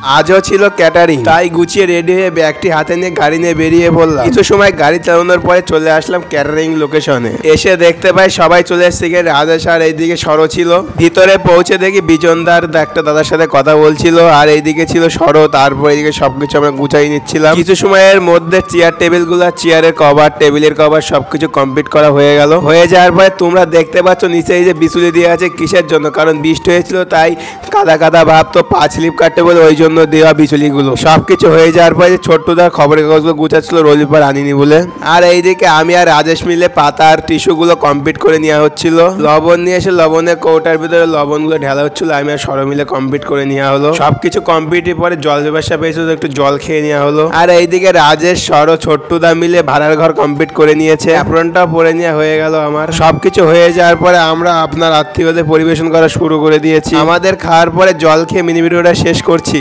আজও ছিল ক্যাটারিং, তাই গুছিয়ে রেডি হয়ে ব্যাগটি হাতে নিয়ে গাড়ি নিয়ে বেরিয়ে পড়লাম। কিছু সময় গাড়ি চালানোর পরে চলে আসলাম ক্যাটারিং লোকেশনে। এসে দেখতে পাই সবাই চলে এসছে, রাজেশ আর এইদিকে সরো ছিল। ভিতরে পৌঁছে দেখি বিজনদার একটা দাদার সাথে কথা বলছিল, আর এইদিকে ছিল সরো। তারপর এইদিকে সবকিছু আমরা গুছাই নিচ্ছিলাম। কিছু সময়ের মধ্যে চেয়ার টেবিল গুলা, চেয়ারের কভার, টেবিলের কভার সবকিছু কমপ্লিট করা হয়ে গেল। হয়ে যাওয়ার পরে তোমরা দেখতে পাচ্ছ নিচে এই যে বিচুলি দিয়ে আছে, কিসের জন্য? কারণ বৃষ্টি হয়েছিল তাই কাদা কাদা ভাব, তো পা স্লিপ কাটতে বলে ওই জন্য দেওয়া বিচুলিগুলো। সবকিছু হয়ে যাওয়ার পরে ছোট্টদার খবরের কাগজগুলো গুছাচ্ছিল, রবিবার আনিনি বলে। আর এইদিকে আমি আর রাজেশ মিলে পাতা আর টিস্যু গুলো কমপ্লিট করে নেওয়া হচ্ছিল। লবণ নিয়ে এসে লবণের কৌটার ভিতরে লবণগুলো ঢালা হচ্ছিল, আমি আর সর মিলে কমপ্লিট করে নেওয়া হলো। সবকিছু কমপ্লিটের পরে জল ব্যবসা পেয়েছিল, একটু জল খেয়ে নেওয়া হলো। আর এইদিকে রাজেশ, সর, ছোট্টদা মিলে ভাড়ার ঘর কমপ্লিট করে নিয়েছে। অ্যাপ্রনটাও পরে নেওয়া হয়ে গেল আমার। সবকিছু হয়ে যাওয়ার পরে আমরা আপনার আত্মীয়দের পরিবেশন করা শুরু করে দিয়েছি। আমাদের খাওয়ার পরে জল খেয়ে মিনি ভিডিওটা শেষ করছি।